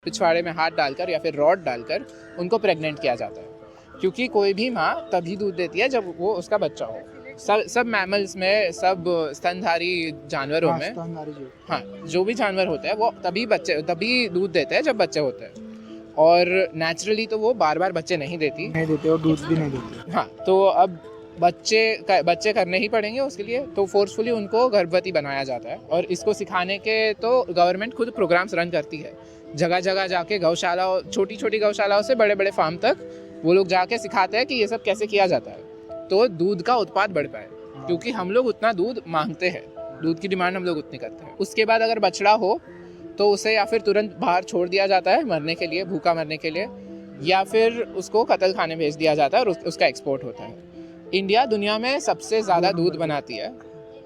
पिछवाड़े में हाथ डालकर या फिर रॉड डालकर उनको प्रेग्नेंट किया जाता है, क्योंकि कोई भी माँ तभी दूध देती है जब वो उसका बच्चा हो। सब मैमल्स में, सब स्तनधारी जानवरों में, हाँ, जो भी जानवर होते हैं वो तभी दूध देते हैं जब बच्चे होते हैं। और नेचुरली तो वो बार बार बच्चे नहीं देती और दूध भी नहीं देती। हाँ, तो अब बच्चे करने ही पड़ेंगे उसके लिए, तो फोर्सफुली उनको गर्भवती बनाया जाता है। और इसको सिखाने के तो गवर्नमेंट खुद प्रोग्राम्स रन करती है, जगह जगह जाके गौशालाओं, छोटी छोटी गौशालाओं से बड़े बड़े फार्म तक वो लोग जाके सिखाते हैं कि ये सब कैसे किया जाता है, तो दूध का उत्पाद बढ़ पाए, क्योंकि हम लोग उतना दूध मांगते हैं, दूध की डिमांड हम लोग उतनी करते हैं। उसके बाद अगर बछड़ा हो तो उसे या फिर तुरंत बाहर छोड़ दिया जाता है मरने के लिए, भूखा मरने के लिए, या फिर उसको कत्ल खाने भेज दिया जाता है और उसका एक्सपोर्ट होता है। इंडिया दुनिया में सबसे ज़्यादा दूध बनाती है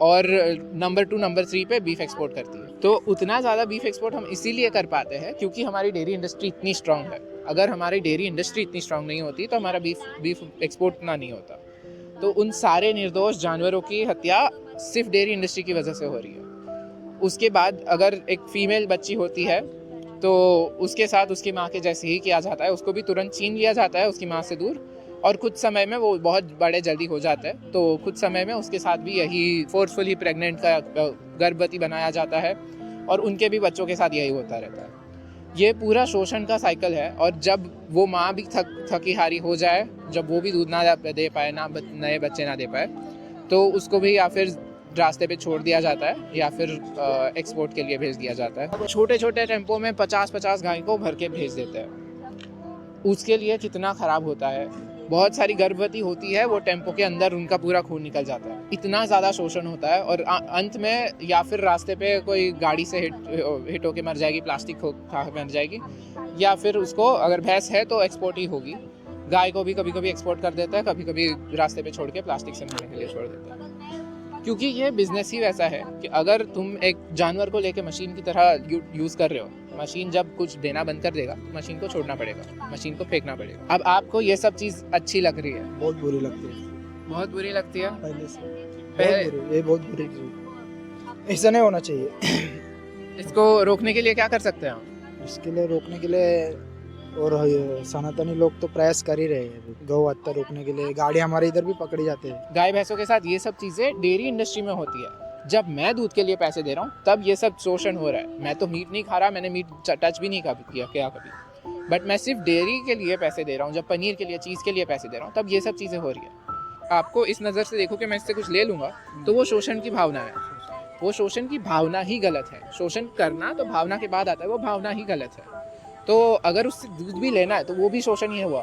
और नंबर 2 नंबर 3 पे बीफ एक्सपोर्ट करती है। तो उतना ज़्यादा बीफ एक्सपोर्ट हम इसीलिए कर पाते हैं क्योंकि हमारी डेयरी इंडस्ट्री इतनी स्ट्रांग है। अगर हमारी डेयरी इंडस्ट्री इतनी स्ट्रांग नहीं होती तो हमारा बीफ एक्सपोर्ट इतना नहीं होता। तो उन सारे निर्दोष जानवरों की हत्या सिर्फ डेयरी इंडस्ट्री की वजह से हो रही है। उसके बाद अगर एक फीमेल बच्ची होती है तो उसके साथ उसकी माँ के जैसे ही किया जाता है, उसको भी तुरंत छीन लिया जाता है उसकी माँ से दूर, और कुछ समय में वो बहुत बड़े जल्दी हो जाते हैं, तो कुछ समय में उसके साथ भी यही फोर्सफुली प्रेग्नेंट का गर्भवती बनाया जाता है और उनके भी बच्चों के साथ यही होता रहता है। ये पूरा शोषण का साइकिल है। और जब वो माँ भी थकी हारी हो जाए, जब वो भी दूध ना दे पाए, नए बच्चे ना दे पाए, तो उसको भी या फिर रास्ते पे छोड़ दिया जाता है या फिर एक्सपोर्ट के लिए भेज दिया जाता है। छोटे छोटे टेम्पो में 50-50 गाय को भर के भेज देते हैं। उसके लिए कितना ख़राब होता है। बहुत सारी गर्भवती होती है, वो टेम्पो के अंदर उनका पूरा खून निकल जाता है। इतना ज़्यादा शोषण होता है और अंत में या फिर रास्ते पे कोई गाड़ी से हिट होके मर जाएगी, प्लास्टिक खा मर जाएगी, या फिर उसको अगर भैंस है तो एक्सपोर्ट ही होगी। गाय को भी कभी कभी एक्सपोर्ट कर देता है, कभी कभी रास्ते पे छोड़ के प्लास्टिक से मरने के लिए छोड़ देता है। क्योंकि ये बिजनेस ही वैसा है कि अगर तुम एक जानवर को लेके मशीन की तरह यूज़ कर रहे हो, मशीन जब कुछ देना बंद कर देगा तो मशीन को छोड़ना पड़ेगा, मशीन को फेंकना पड़ेगा। अब आपको ये सब चीज़ अच्छी लग रही है? बहुत बुरी लगती है। बहुत बुरी लगती है पहले से ये बहुत बुरी चीज़, ऐसा नहीं होना चाहिए। इसको रोकने के लिए क्या कर सकते हैं हम? इसके लिए रोकने के लिए और सनातनी लोग तो प्रयास कर ही रहे हैं गौ हत्या रोकने के लिए। गाड़ी हमारे इधर भी पकड़ी जाती है। गाय भैंसों के साथ ये सब चीज़ें डेयरी इंडस्ट्री में होती है। जब मैं दूध के लिए पैसे दे रहा हूँ तब ये सब शोषण हो रहा है। मैं तो मीट नहीं खा रहा, मैंने मीट टच भी नहीं किया कभी, बट मैं सिर्फ डेयरी के लिए पैसे दे रहा हूँ। जब पनीर के लिए, चीज़ के लिए पैसे दे रहा हूँ, तब ये सब चीज़ें हो रही है। आपको इस नज़र से देखो कि मैं इससे कुछ ले लूँगा, तो वो शोषण की भावना है। वो शोषण की भावना ही गलत है। शोषण करना तो भावना के बाद आता है, वो भावना ही गलत है। तो अगर उससे दूध भी लेना है तो वो भी शोषण ही हुआ।